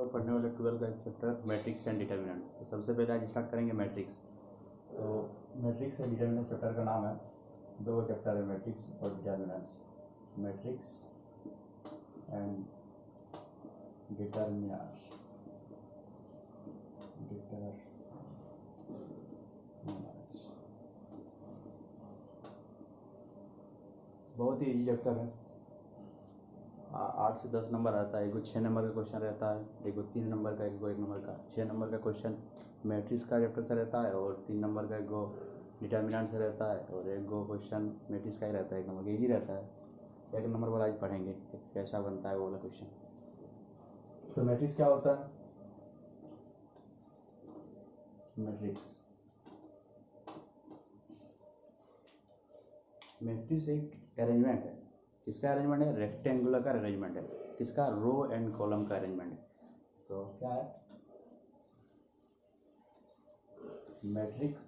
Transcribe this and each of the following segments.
लोग पढ़ने वाले 12 का एक चैप्टर मैट्रिक्स एंड डिटर्मिनेंट। तो सबसे पहले आज स्टार्ट करेंगे मैट्रिक्स। तो मैट्रिक्स एंड डिटर्मिनेंट चैप्टर का नाम है, दो चैप्टर है मैट्रिक्स और डिटर्मिनेंट्स। Matrix and determinants. बहुत ही इजी चैप्टर है। 8 से 10 नंबर आता है। एक 6 नंबर का क्वेश्चन रहता है, एक 3 नंबर का, एक 1 नंबर का। 6 नंबर का क्वेश्चन मैट्रिक्स का चैप्टर से रहता है और 3 नंबर का एक डिटर्मिनेंट से रहता है और एक क्वेश्चन मैट्रिक्स का ही रहता है। 1 नंबर का इजी रहता है। 1 नंबर वाला आज पढ़ेंगे कैसा बनता है वो वाला क्वेश्चन। तो मैट्रिक्स क्या होता है? मैट्रिक्स एक अरेंजमेंट है। किसका अरेंजमेंट है? रेक्टेंगुलर का अरेंजमेंट है। किसका? रो एंड कॉलम का अरेंजमेंट है। तो क्या है मैट्रिक्स?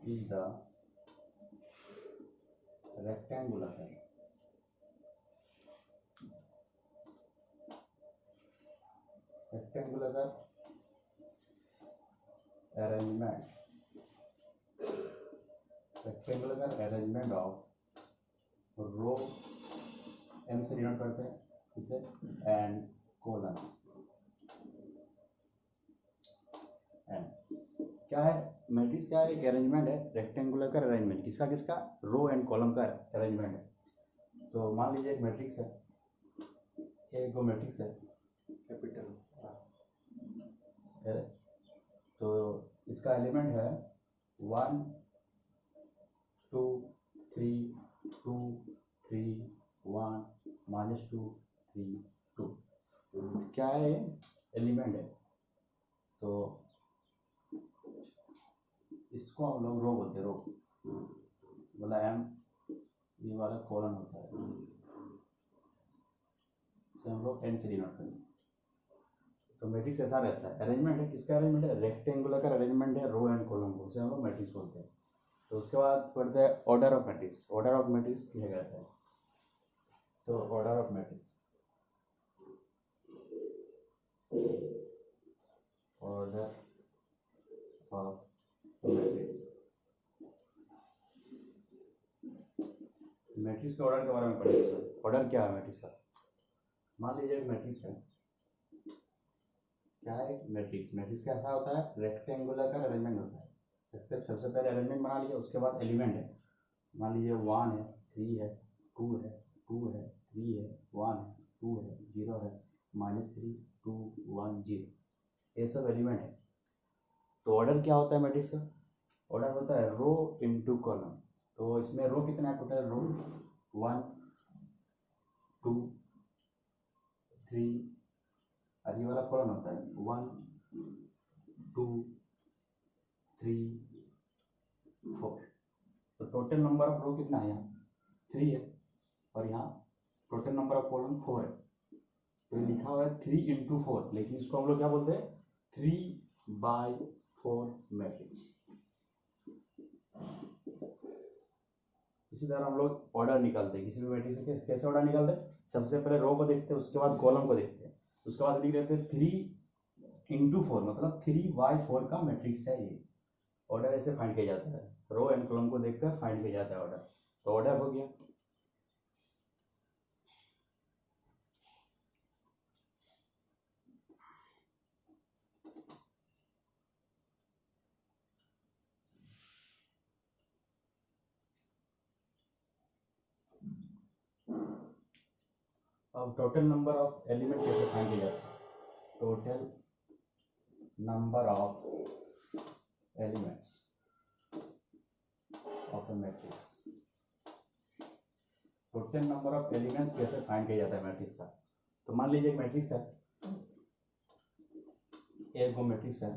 इज द रेक्टेंगुलर का अरेंजमेंट ऑफ रो, एम से डिनोट करते हैं इसे, एंड कॉलम। एंड क्या है मैट्रिक्स? क्या है? एक अरेंजमेंट है, रेक्टेंगुलर का अरेंजमेंट। किसका किसका? रो एंड कॉलम का अरेंजमेंट है। तो मान लीजिए एक मैट्रिक्स है, एक मैट्रिक्स है कैपिटल है। तो इसका एलिमेंट है 1 2 3 2 3 1 -2 3 2। क्या है? एलिमेंट है। तो इसको हम लोग रो बोलते हैं। रो बोला एम, ये वाला कॉलम होता है, इसे हम लोग एन से डिनोट करेंगे। तो मैट्रिक्स ऐसा रहता है, अरेंजमेंट है। किसका अरेंजमेंट है? रेक्टेंगुलर का अरेंजमेंट है, रो एंड कॉलम को, उसे हम लोग मैट्रिक्स बोलते हैं। तो उसके बाद पढ़ते हैं order of matrix. Order of matrix किया जाता है। तो order of matrix, order of matrix, matrix के ऑर्डर के बारे में पढ़ेंगे। ऑर्डर क्या है मैट्रिक्स का? मान लीजिए एक मैट्रिक्स है। क्या है मैट्रिक्स? मैट्रिक्स का क्या होता है? रेक्टेंगुलर का अरेंजमेंट होता है। सबसे पहले अरेंजमेंट बना लिया, उसके बाद एलिमेंट है। मान लीजिए 1 है, 3 है, 2 है, 2 है, 3 है, 1 है, 2 है, 0 है, -3 2 1 0, ये सब एलिमेंट है। तो ऑर्डर क्या होता है मैट्रिक्स का? ऑर्डर होता है रो इनटू कॉलम। तो इसमें रो कितना है टोटल? रो 1 2 3, और ये वाला कॉलम होता है 1 2 3 4। तो टोटल नंबर ऑफ रो कितना है? यहाँ 3 है, और यहाँ टोटल नंबर ऑफ कॉलम 4 है। तो लिखा हुआ है 3 × 4, लेकिन इसको हम लोग क्या बोलते हैं? 3/4 मैट्रिक्स। इसी तरह हम लोग ऑर्डर निकालते हैं किसी भी मैट्रिक्स से। कैसे ऑर्डर निकालते हैं? सबसे पहले रो को देखते हैं, उसके बाद कॉलम को देखते हैं, उसके बाद लिख देते हैं 3 × 4, मतलब 3/4 का मैट्रिक्स है ये। ऑर्डर ऐसे फाइंड किया जाता है, रो एंड कॉलम को देखकर फाइंड किया जाता है ऑर्डर। तो ऑर्डर हो गया। अब टोटल नंबर ऑफ एलिमेंट कैसे फाइंड किया जाता है? Total number of elements of a matrix. Total number of elements कैसे फाइंड किया जाता है मैट्रिक्स का? तो मान लीजिए एक मैट्रिक्स है, एक वो मैट्रिक्स है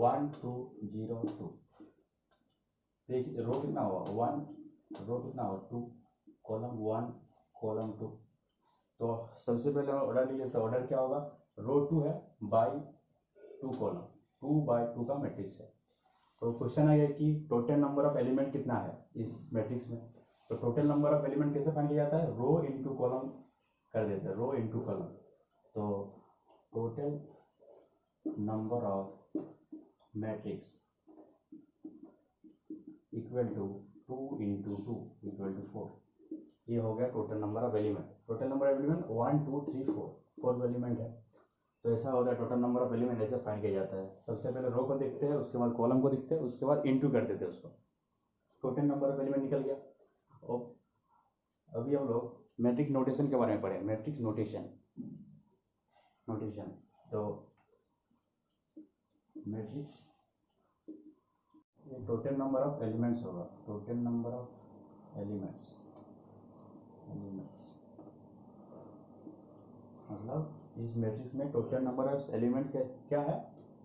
1 2 0 2। देखिए रो कितना हुआ? 1, रो कितना हुआ? 2, कॉलम 1 कॉलम 2। तो सबसे पहले ऑर्डर लीजिए। तो ऑर्डर क्या होगा? रो 2 है बाई 2 कॉलम, 2/2 का मैट्रिक्स है। तो क्वेश्चन आ गया कि टोटल नंबर ऑफ एलिमेंट कितना है इस मैट्रिक्स में। तो टोटल नंबर ऑफ एलिमेंट कैसे फाइंड किया जाता है? रो इनटू कॉलम कर देते matrix equal to 2 into 2 equal to 4। ये हो गया total number of element. Total number of element 1 2 3 4 4 element है। तो ऐसा होता है टोटल नंबर ऑफ एलिमेंट ऐसे फाइंड किया जाता है। सबसे पहले रो को देखते हैं, उसके बाद कॉलम को देखते हैं, उसके बाद इनटू कर देते हैं उसको। टोटल नंबर ऑफ एलिमेंट निकल गया। और अभी हम लोग मैट्रिक्स नोटेशन के बारे में पढ़ें। मैट्रिक्स नोटेशन तो matrix total number of elements होगा। टोटल नंबर ऑफ एलिमेंट्स मतलब इस मैट्रिक्स में टोटल नंबर ऑफ एलिमेंट क्या है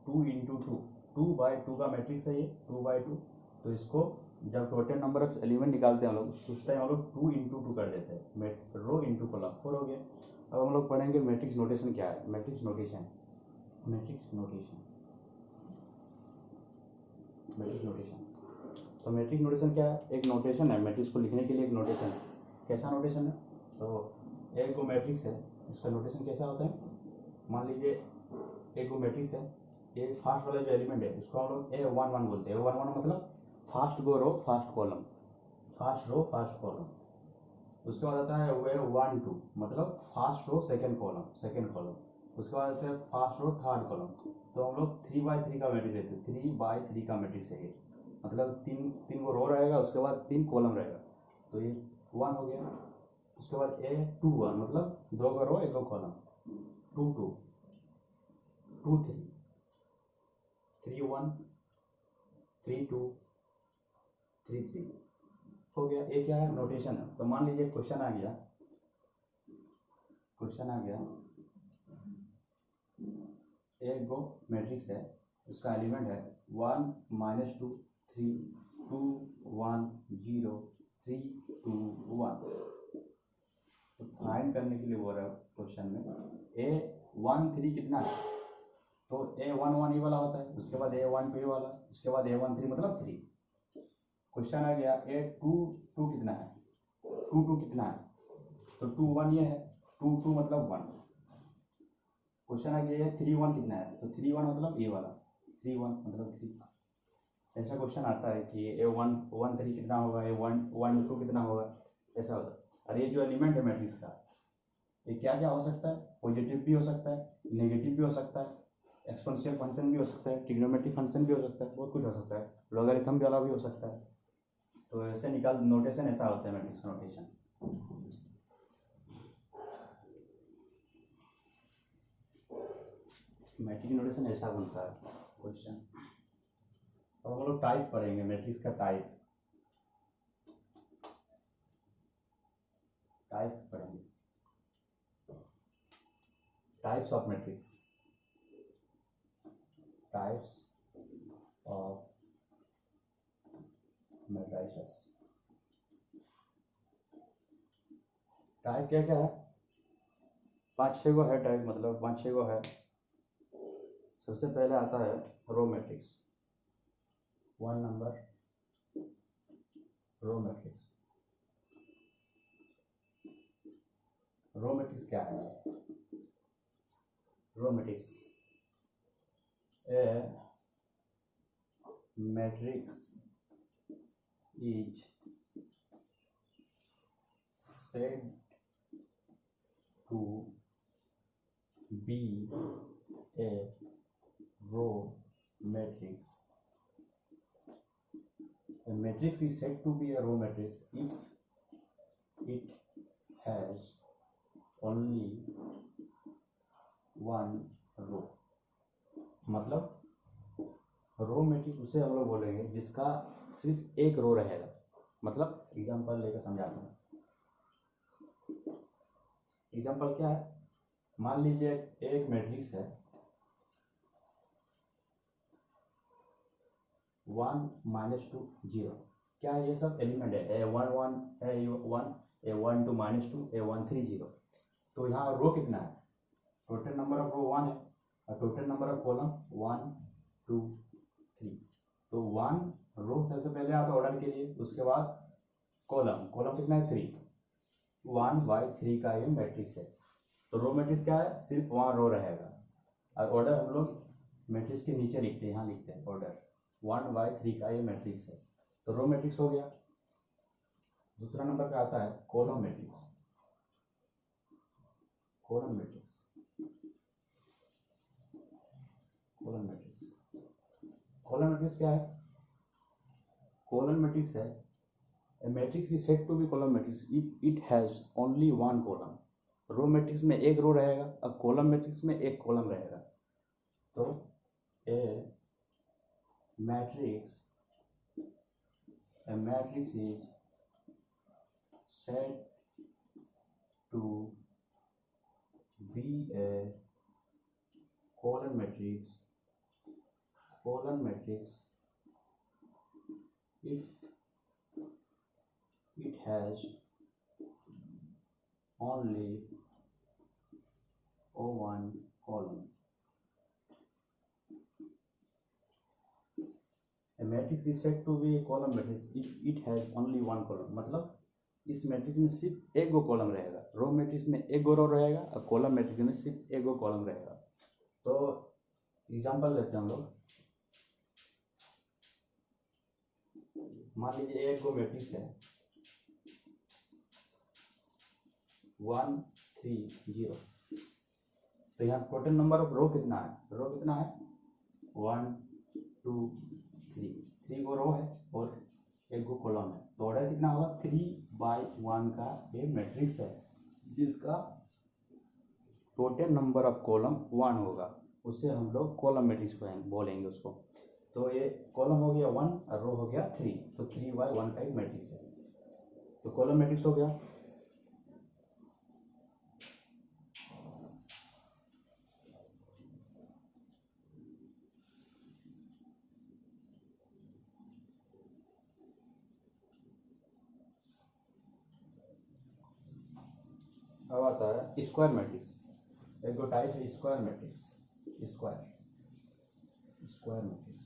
2 इंटू 2 2/2 का मैट्रिक्स है ये 2/2। तो इसको जब टोटल नंबर ऑफ एलिमेंट निकालते हैं हम लोग उस टाइम हम लोग 2 इंटू 2 कर देते हैं। रो इंटू कॉलम 4 हो गया। अब हम लोग पढ़ेंगे मैट्रिक्स नोटेशन क्या है। मैट्रिक्स नोटेशन तो मैट्रिक्स नोटेशन क्या है? एक नोटेशन है मैट्रिक्स को लिखने के लिए। एक नोटेशन है। कैसा नोटेशन है? तो एक को मैट्रिक्स है, इसका नोटेशन कैसा होता है? मान लीजिए एक को मैट्रिक्स है, ये फर्स्ट वाला जो एलिमेंट है उसको हम लोग A11 बोलते हैं। A11 मतलब first row first column, first row first column. उसके बाद आता है A12 मतलब फर्स्ट रो सेकंड कॉलम। उसके बाद आता है फर्स्ट रो थर्ड कॉलम। तो हम लोग 3/3 का मैट्रिक्स लेते हैं। 3/3 का मैट्रिक्स है ये, मतलब तीन को रो रहेगा, उसके बाद 3 कॉलम रहेगा। तो ये 1 हो गया। उसके बाद A21 मतलब 2 का रो 1 कॉलम। 2 2 2 3 3 1 3 2 3 3 हो गया। ये क्या है? नोटेशन है। तो मान लीजिए क्वेश्चन आ गया एक गो मैट्रिक्स है, उसका एलिमेंट है 1 -2 3 2 1 0 3 2 1। तो फाइंड करने के लिए बोल रहा है क्वेश्चन में A13 कितना है? तो A11 ये वाला होता है, उसके बाद A12 ये वाला, उसके बाद A13 मतलब 3। क्वेश्चन आ गया A22 कितना है? 22 कितना है? तो 21 ये है, 22 मतलब 1। क्वेश्चन आ गया 31 कितना है? तो 31 मतलब ये वाला, 31 मतलब 3। ऐसा क्वेश्चन आता है कि A13 कितना होगा, A12 कितना होगा, ऐसा होता है। और ये जो एलिमेंट है मैट्रिक्स का ये क्या क्या हो सकता है? पॉजिटिव भी हो सकता है, नेगेटिव भी हो सकता है, एक्सपोनेंशियल फंक्शन भी हो सकता है, ट्रिग्नोमेट्रिक फंक्शन भी हो सकता है, बहुत कुछ हो सकता है, लॉगरिथम वाला भी हो सकता है। तो ऐसे नोटेशन ऐसा होता है मैट्रिक्स नोटेशन। मैट्रिक्स नोटेशन ऐसा बनता है क्वेश्चन। अब हम लोग टाइप पढ़ेंगे मैट्रिक्स का टाइप पढ़ेंगे। Types of matrix, types of matrices. Type क्या क्या है? 5-6 गो है टाइप, मतलब 5-6 गो है। सबसे पहले आता है row matrix. 1 number row matrix. Row matrix क्या है? Row matrix a matrix is said to be a row matrix. A matrix is said to be a row matrix if it has only one row. मतलब row matrix उसे हम लोग बोलेंगे जिसका सिर्फ एक रो रहेगा। मतलब एग्जांपल लेकर समझाते हैं। एग्जांपल क्या है? मान लीजिए एक मैट्रिक्स है 1 -2 0। क्या है? ये सब एलिमेंट है। A11 A1 A12 -2 A13 0। तो यहाँ रो कितना है? टोटल नंबर ऑफ रो 1 है और टोटल नंबर ऑफ कॉलम 1 2 3। तो 1 रो सबसे पहले आता है ऑर्डर के लिए, उसके बाद कॉलम कितना है? 3। 1/3 का ये मैट्रिक्स है। तो रो मैट्रिक्स क्या है? सिर्फ वहाँ रो रहेगा। और ऑर्डर हम लोग मैट्रिक्स के नीचे लिखते हैं, यहाँ लिखते हैं ऑर्डर। 1/3 का ये मैट्रिक्स है। तो रो मैट्रिक्स हो गया। दूसरा नंबर पे आता है column matrix. Column matrix, column matrix, column matrix क्या है? कॉलम मैट्रिक्स है a matrix is said to be column matrix if it has only one column। Row matrix में एक रो रहेगा और कॉलम मैट्रिक्स में एक कॉलम रहेगा। तो a matrix is said to be a column matrix if it has only one column। A matrix is said to be a column matrix if it has only one column। मतलब इस matrix में सिर्फ एक गो column रहेगा। रो matrix में एक गो रो रहेगा और कॉलम मैट्रिक्स में सिर्फ एक गो कॉलम रहेगा। तो एग्जांपल लेते हैं हम लोग। मान लीजिए एक गो मैट्रिक्स है 1 3 0। तो यहाँ टोटल नंबर ऑफ रो कितना है? रो कितना है? 1 2 3 गो रो है और एक गो कॉलम है। तो ऑर्डर कितना होगा? 3/1 का ये मैट्रिक्स है जिसका टोटल नंबर ऑफ कॉलम 1 होगा। उससे हम लोग कॉलम मैट्रिक्स को बोलेंगे उसको। तो ये कॉलम हो गया 1 और रो हो गया 3। तो 3/1 का एक मैट्रिक्स है। तो कॉलम मैट्रिक्स हो गया। अब आता है स्क्वायर मैट्रिक्स। एक गो टाइप है square matrix. Square matrix,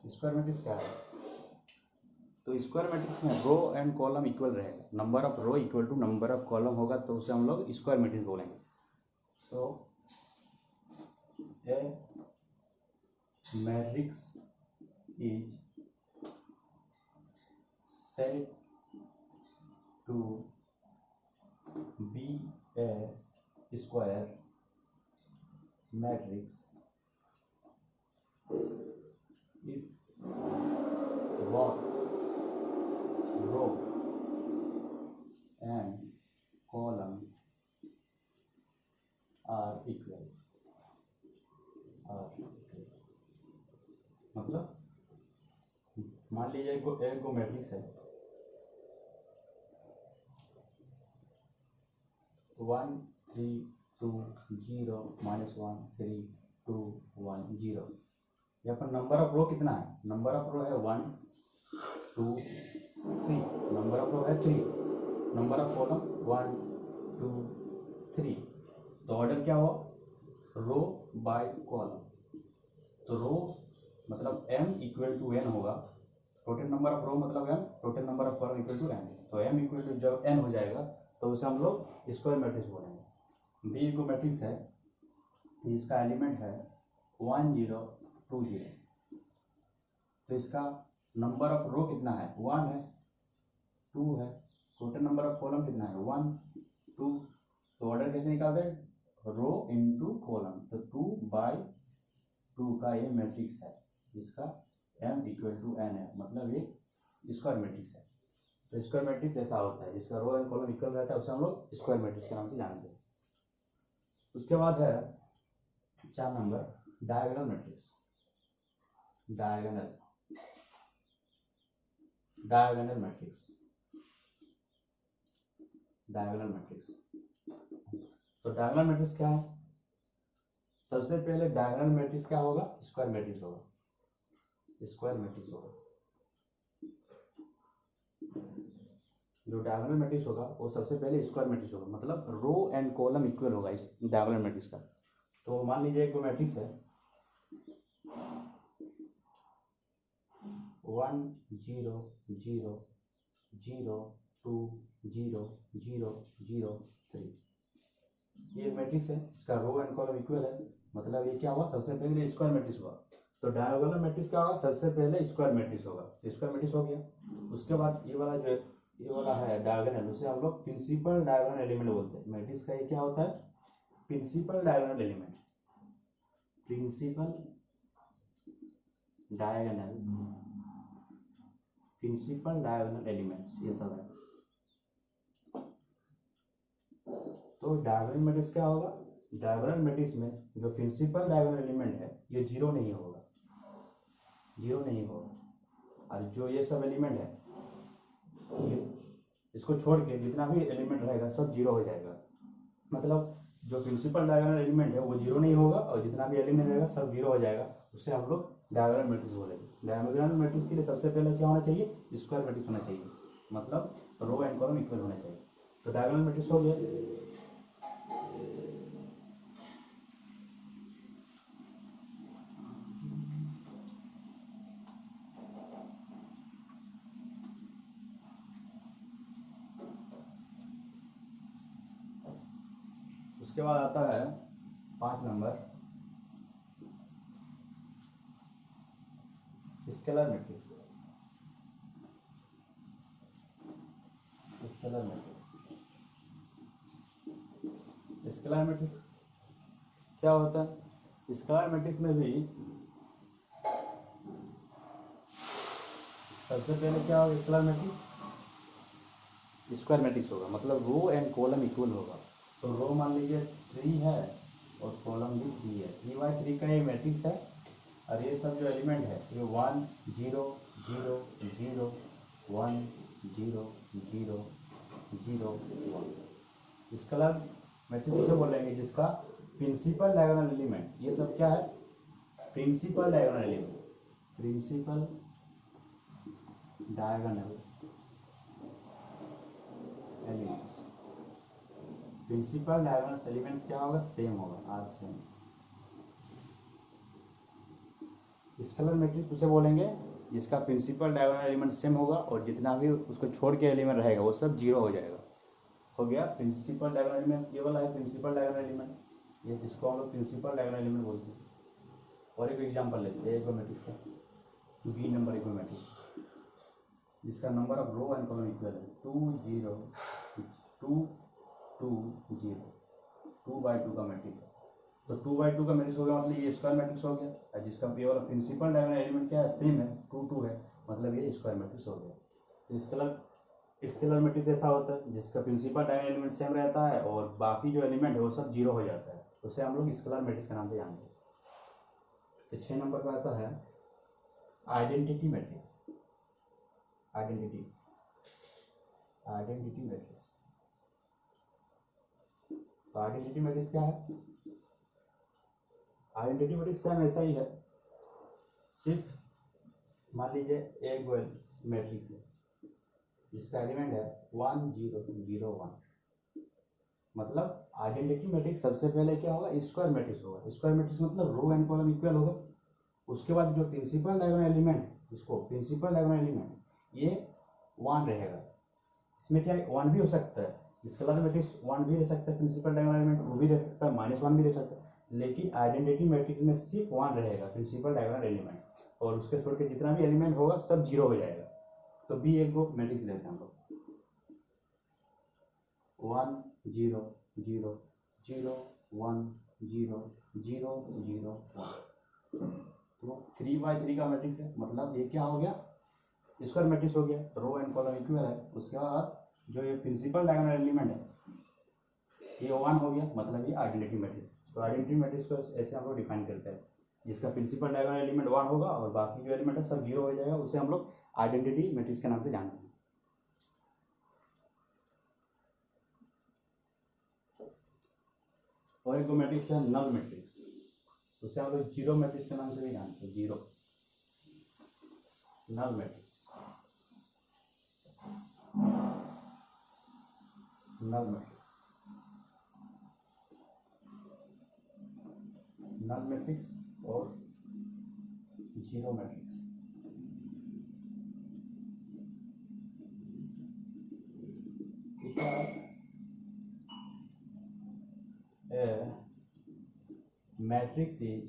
square matrix क्या है? तो स्क्वायर मैट्रिक्स में रो एंड कॉलम इक्वल रहेगा। Number of row equal to number of column होगा तो उसे हम लोग स्क्वायर मैट्रिक्स बोलेंगे। तो a matrix is said to be a square matrix if both row and column are equal। मतलब मान लीजिए एक गो मैट्रिक्स है 1 3 2 0 -1 3 2 1 0। यहाँ पर नंबर ऑफ रो कितना है? नंबर ऑफ रो है 1 2 3। नंबर ऑफ रो है 3। Number of column 1 2 3। तो ऑर्डर क्या हुआ? Row by column. तो रो मतलब m इक्वल टू n होगा। टोटल नंबर ऑफ रो मतलब m, total number of column equal to n। तो m इक्वल टू जब n हो जाएगा तो उसे हम लोग स्क्वायर मैट्रिक्स बोलेंगे। बी को मैट्रिक्स है, इसका एलिमेंट है 1 0 2 0। तो इसका नंबर ऑफ रो कितना है? 1 है 2 है। टोटल नंबर ऑफ कॉलम कितना है? 1 2। तो ऑर्डर कैसे निकालते हैं? रो इनटू कॉलम। तो 2/2 का ये मैट्रिक्स है जिसका m इक्वल टू n है। मतलब ये स्क्वायर मैट्रिक्स है। तो स्क्वायर मैट्रिक्स ऐसा होता है जिसका रो एंड कॉलम इक्वल रहता है उसे हम लोग स्क्वायर मैट्रिक्स के नाम से जानते हैं। उसके बाद है 4 number diagonal matrix. Diagonal matrix, diagonal matrix. तो डायगोनल मैट्रिक्स क्या है? सबसे पहले डायगोनल मैट्रिक्स क्या होगा? स्क्वायर मैट्रिक्स होगा। स्क्वायर मैट्रिक्स होगा। जो डायगोनल मैट्रिक्स होगा वो सबसे पहले स्क्वायर मैट्रिक्स होगा। मतलब रो एंड कॉलम इक्वल होगा इस डायगोनल मैट्रिक्स का। तो मान लीजिए एक मैट्रिक्स है 1 0 0 0 2 0 0 0 3। ये मैट्रिक्स है, इसका रो एंड कॉलम इक्वल है, मतलब ये क्या हुआ, सबसे पहले स्क्वायर मैट्रिक्स हुआ। तो डायगोनल मैट्रिक्स क्या होगा, सबसे पहले स्क्वायर मैट्रिक्स होगा, तो स्क्वायर मैट्रिक्स हो गया। उसके बाद ये वाला जो ये वाला है डायगोनल, उसे हम लोग प्रिंसिपल डायगोनल एलिमेंट बोलते हैं। मैट्रिक्स का ये क्या होता है, principal diagonal element, principal diagonal, principal diagonal elements ये सब है। तो डायगोनल मैट्रिक्स क्या होगा, डायगोनल मैट्रिक्स में जो प्रिंसिपल डायगोनल एलिमेंट है ये जीरो नहीं होगा, जीरो नहीं होगा। और जो ये सब एलिमेंट है इसको छोड़ के जितना भी एलिमेंट रहेगा सब जीरो हो जाएगा। मतलब जो प्रिंसिपल डायगोनल एलिमेंट है वो जीरो नहीं होगा और जितना भी एलिमेंट रहेगा सब जीरो हो जाएगा, उसे हम लोग डायगोनल मैट्रिक्स बोलेंगे। डायगोनल मैट्रिक्स के लिए सबसे पहले क्या होना चाहिए, स्क्वायर मैट्रिक्स होना चाहिए, मतलब रो एंड कॉलम इक्वल होना चाहिए। तो डायगोनल मैट्रिक्स हो गया। उसके बाद आता है 5 number scalar matrix. Scalar matrix, scalar matrix क्या होता है, स्केलर मैट्रिक्स में भी सबसे पहले क्या होगा, स्केलर मैट्रिक्स स्क्वायर मैट्रिक्स होगा, मतलब रो एंड कॉलम इक्वल होगा। तो रो मान लीजिए 3 है और कॉलम भी 3 है, 3 by 3 का ये मैट्रिक्स है। और ये सब जो एलिमेंट है ये 1 0 0 0 1 0 0 0 1 स्केलर मैट्रिक्स उसे बोलेंगे जिसका प्रिंसिपल डायगोनल एलिमेंट, ये सब क्या है, principal diagonal element, principal diagonal elements, principal diagonal elements क्या होगा, सेम होगा, आज सेम। स्केलर मैट्रिक्स उसे बोलेंगे जिसका प्रिंसिपल डायगोनल एलिमेंट सेम होगा और जितना भी उसको छोड़ के एलिमेंट रहेगा वो सब जीरो हो जाएगा। हो गया प्रिंसिपल डायगोनल एलिमेंट, ये वाला है प्रिंसिपल डायगोनल एलिमेंट, ये जिसको हम लोग प्रिंसिपल डायगोनल एलिमेंट बोलते हैं। और एक एग्जांपल लेते हैं मैट्रिक्स का, बी नंबर मैट्रिक्स जिसका number of row and column equal है 2 0 2 2 0, 2 by 2 का मैट्रिक्स है। तो 2 by 2 का मैट्रिक्स हो गया, मतलब ये स्क्वायर मैट्रिक्स हो गया। और जिसका ये वाला प्रिंसिपल डायगोनल एलिमेंट क्या है, सेम है, 2 2 है, मतलब ये स्क्वायर मैट्रिक्स हो गया। तो स्केलर मैट्रिक्स ऐसा होता है जिसका प्रिंसिपल डायगोनल एलिमेंट सेम रहता है और बाकी जो एलिमेंट है वो सब जीरो हो जाता है, उसे हम लोग स्केलर मैट्रिक्स के नाम से जानते हैं। तो 6 नंबर पर आता है आइडेंटिटी मैट्रिक्स, आइडेंटिटी मैट्रिक्स। तो आइडेंटिटी मैट्रिक्स क्या है, आइडेंटिटी मैट्रिक्स सेम ऐसा ही है, सिर्फ मान लीजिए एक मैट्रिक्स है जिसका एलिमेंट है 1 0 0 1, मतलब आइडेंटिटी मैट्रिक्स सबसे पहले क्या होगा, स्क्वायर मैट्रिक्स होगा। स्क्वायर मैट्रिक्स मतलब रो एंड कॉलम इक्वल होगा। उसके बाद जो प्रिंसिपल डायगोनल एलिमेंट, इसको प्रिंसिपल डायगोनल एलिमेंट ये 1 रहेगा। इसमें क्या 1 भी हो सकता है, स्केलर मैट्रिक्स 1 भी रह सकता है, प्रिंसिपल डायगोनल एलिमेंट 2 भी रह सकता है, -1 भी रह सकता है, लेकिन आइडेंटिटी मैट्रिक्स में सिर्फ 1 रहेगा प्रिंसिपल डायगोनल एलिमेंट, और उसके छोड़ के जितना भी एलिमेंट होगा सब जीरो हो जाएगा। तो बी एक को मैट्रिक्स लेते हैं हम लोग 1 0 0 0 1 0 0 0 1। तो 3 by 3 का मैट्रिक्स है, मतलब ये क्या हो गया, स्क्वायर मैट्रिक्स हो गया, रो एंड कॉलम इक्वल है। उसके बाद जो ये प्रिंसिपल डायगोनल एलिमेंट है ये 1 हो गया, मतलब ये आइडेंटिटी मैट्रिक्स। तो आइडेंटिटी मैट्रिक्स को ऐसे हम लोग डिफाइन करते हैं, जिसका प्रिंसिपल डायगोनल एलिमेंट 1 होगा और बाकी जो एलिमेंट है सब जीरो हो जाएगा, उसे हम लोग आइडेंटिटी मैट्रिक्स के नाम से जानते हैं। और एक मैट्रिक्स है नल मैट्रिक्स, उसे हम लोग जीरो मैट्रिक्स के नाम से भी जानते हैं, zero null matrix, null matrix, null matrix और जीरो मैट्रिक्स। ठीक है, matrix is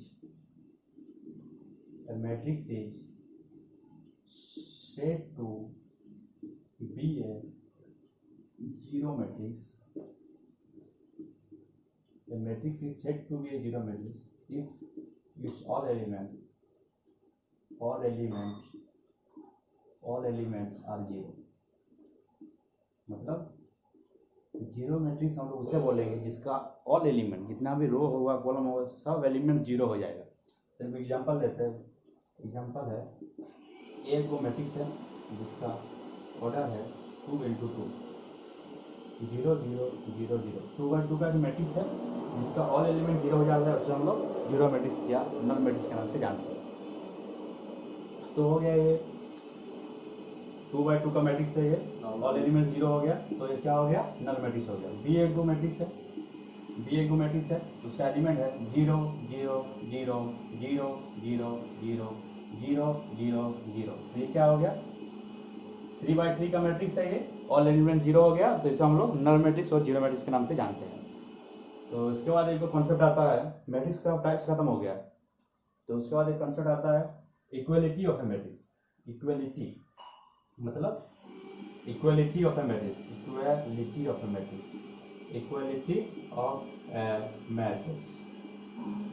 said to be a zero matrix. The matrix is said to be a zero matrix if its all elements are zero. मतलब zero matrix हम लोग उसे बोलेंगे जिसका all element, जितना भी रो होगा कॉलम होगा, सब एलिमेंट जीरो हो जाएगा। चलिए एग्जांपल लेते हैं। एग्जांपल है ए को मैट्रिक्स है जिसका ऑर्डर है 2 × 2 0 0 0 0। 2/2 का मैट्रिक्स है जिसका ऑल एलिमेंट जीरो हो जाता है, उसे हम लोग जीरो मैट्रिक्स या नल मैट्रिक्स के नाम से जानते हैं। तो हो गया ये 2/2 का मैट्रिक्स है, ये ऑल एलिमेंट जीरो हो गया, तो ये क्या हो गया, नल मैट्रिक्स हो गया। बी एक गो मैट्रिक्स है, उसका एलिमेंट है 0 0 0 0 0 0 0 0 0। तो ये क्या हो गया, 3/3 का मैट्रिक्स है, ये ऑल एलिमेंट जीरो हो गया, तो इसे हम लोग नल मैट्रिक्स और जीरो मैट्रिक्स के नाम से जानते हैं। तो इसके बाद एक कॉन्सेप्ट आता है, मैट्रिक्स का टाइप्स खत्म हो गया, तो उसके बाद एक कॉन्सेप्ट आता है equality of a matrix. Equality मतलब equality of a matrix, equality of a matrix, equality of a matrix,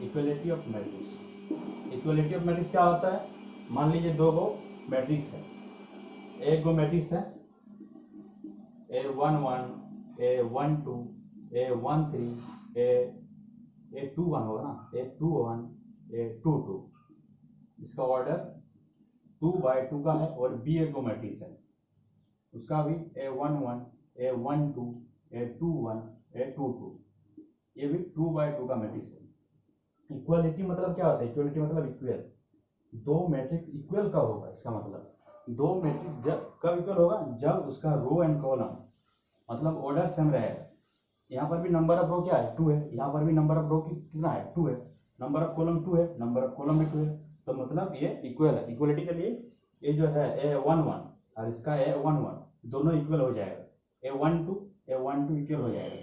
equality of matrix. Equality of matrix क्या होता है, मान लीजिए दो गो मैट्रिक्स है, एक गो मैट्रिक्स है A11 A12 A13 A21 होगा ना, A21 A22, इसका ऑर्डर 2/2 का है, और बी एक गो मैट्रिक्स है, उसका भी A11 A12 A21 A22, ये भी 2/2 का मैट्रिक्स है। इक्वलिटी मतलब क्या होता है, इक्वलिटी मतलब इक्वल, दो मैट्रिक्स इक्वल कब होगा, इसका मतलब दो मैट्रिक्स जब कब इक्वल होगा, जब उसका रो एंड कॉलम मतलब ऑर्डर सेम रहेगा। यहाँ पर भी नंबर ऑफ रो क्या है, 2 है, यहाँ पर भी नंबर ऑफ रो कितना है, 2 है, नंबर ऑफ कॉलम 2 है, नंबर ऑफ कॉलम भी 2 है, तो मतलब ये इक्वल है। इक्वलिटी के लिए ये जो है A11 और इसका A11 दोनों इक्वल हो जाएगा, A12 इक्वल हो जाएगा।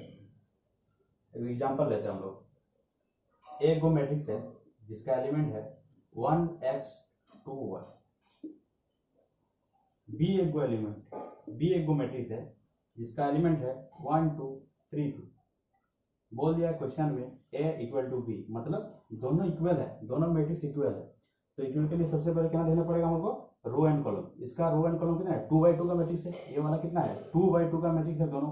एग्जाम्पल लेते हैं हम लोग, एक गो मैट्रिक्स है जिसका एलिमेंट है 1x2y, बी एक गो मैट्रिक्स है जिसका एलिमेंट है 1 2 3 2। बोल दिया क्वेश्चन में A = B, मतलब दोनों इक्वल है, दोनों मैट्रिक्स इक्वल है। तो इक्वल के लिए सबसे पहले क्या देना पड़ेगा हमको, रो एंड कॉलम। इसका रो एंड कॉलम कितना है, 2/2 का मैट्रिक्स है, ये वाला कितना है 2/2 का मैट्रिक्स है दोनों।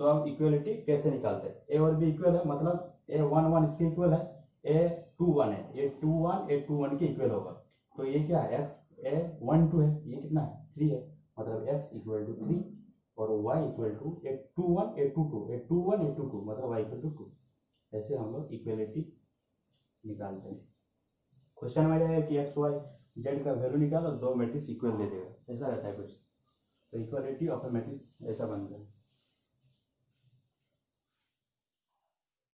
तो अब इक्वलिटी कैसे निकालते हैं, ए और बी इक्वल है, मतलब A11 इसके इक्वल है, A21 है, ये 21 A21 के इक्वल होगा। तो ये क्या है, x A12 है, ये कितना है 3 है, मतलब x = 3 और y = A21 A22 मतलब y = 2। ऐसे हम लोग इक्वलिटी निकालते हैं। क्वेश्चन में है कि x y z का वैल्यू निकालो, दो मैट्रिक्स इक्वल दे देगा, ऐसा रहता है कुछ। तो इक्वलिटी ऑफ ए मैट्रिक्स ऐसा बनता है।